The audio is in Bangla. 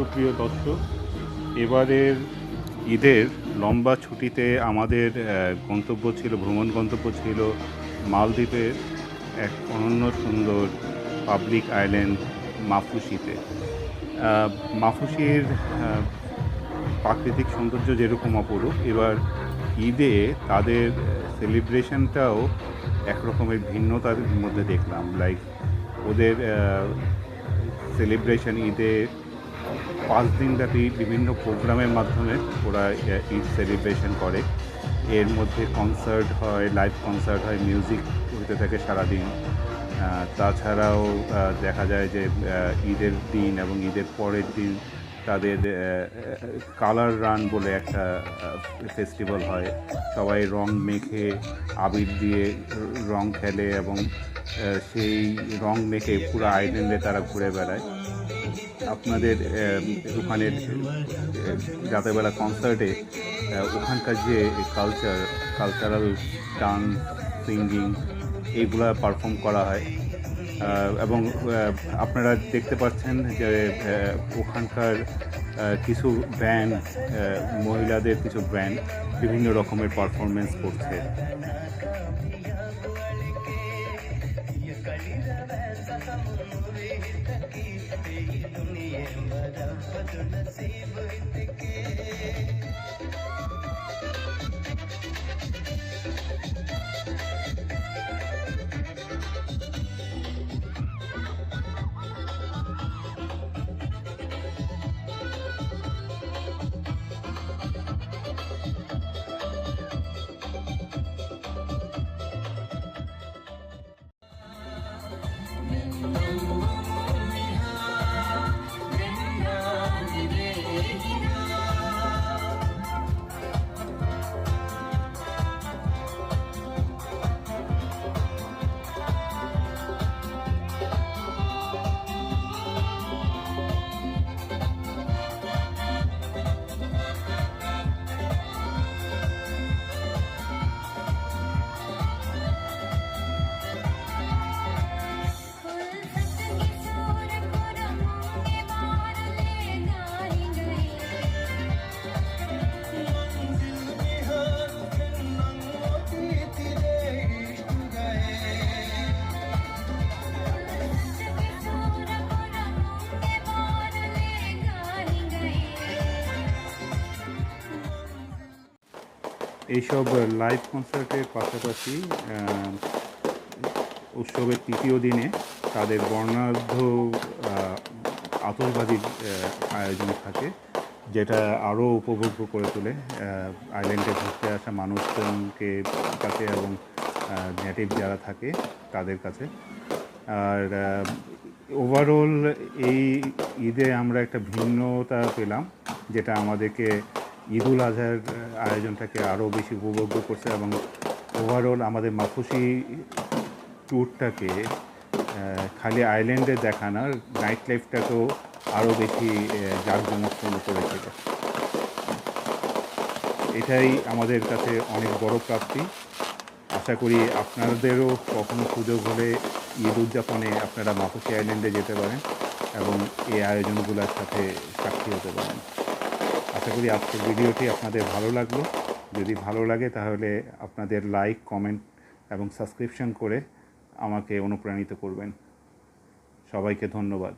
সুপ্রিয় দর্শক, এবারের ঈদের লম্বা ছুটিতে আমাদের ভ্রমণ গন্তব্য ছিল মালদ্বীপের এক অনন্য সুন্দর পাবলিক আইল্যান্ড মাফুসিতে। মাফুসির প্রাকৃতিক সৌন্দর্য যেরকম অপরূপ, এবার ঈদে তাদের সেলিব্রেশনটাও একরকমের ভিন্নতার মধ্যে দেখলাম। লাইক ওদের সেলিব্রেশন ঈদে 5 দিনব্যাপী বিভিন্ন প্রোগ্রামের মাধ্যমে ওরা ঈদ সেলিব্রেশন করে। এর মধ্যে কনসার্ট হয়, লাইভ কনসার্ট হয়, মিউজিক হতে থাকে সারাদিন। তাছাড়াও দেখা যায় যে ঈদের দিন এবং ঈদের পরের দিন তাদের কালার রান বলে একটা ফেস্টিভ্যাল হয়। সবাই রং মেখে আবির দিয়ে রং খেলে এবং সেই রং মেখে পুরো আইল্যান্ডে তারা ঘুরে বেড়ায়। আপনাদের ওখানে রাতেরবেলা কনসার্টে ওখানকার যে কালচারাল ডান্স, সিঙ্গিং এইগুলা পারফর্ম করা হয় এবং আপনারা দেখতে পাচ্ছেন যে ওখানকার কিছু ব্যান্ড, মহিলাদের কিছু ব্যান্ড বিভিন্ন রকমের পারফরমেন্স করছে। এইসব লাইভ কনসার্টের পাশাপাশি উৎসবের তৃতীয় দিনে তাদের বর্ণাঢ্য আতশবাজির আয়োজন থাকে, যেটা আরও উপভোগ্য করে তোলে আইল্যান্ডে ঘুরতে আসা মানুষজনকে কাছে এবং নেটিভ যারা থাকে তাদের কাছে। আর ওভারঅল এই ঈদে আমরা একটা ভিন্নতা পেলাম, যেটা আমাদেরকে ঈদুল আজহার আয়োজনটাকে আরও বেশি উপভোগ্য করছে এবং ওভারঅল আমাদের মাফুসি ট্যুরটাকে খালি আইল্যান্ডে দেখানোর নাইট লাইফটাকেও আরও বেশি জাঁকজমকপূর্ণ করেছিল। এটাই আমাদের কাছে অনেক বড় প্রাপ্তি। আশা করি আপনাদেরও কখনো সুযোগ হলে ঈদ উদযাপনে আপনারা মাফুসি আইল্যান্ডে যেতে পারেন এবং এই আয়োজনগুলোর সাথে সাক্ষী হতে পারেন। আশা করি আজকের ভিডিওটি আপনাদের ভালো লাগলো। যদি ভালো লাগে তাহলে আপনাদের লাইক, কমেন্ট এবং সাবস্ক্রিপশন করে আমাকে অনুপ্রাণিত করবেন। সবাইকে ধন্যবাদ।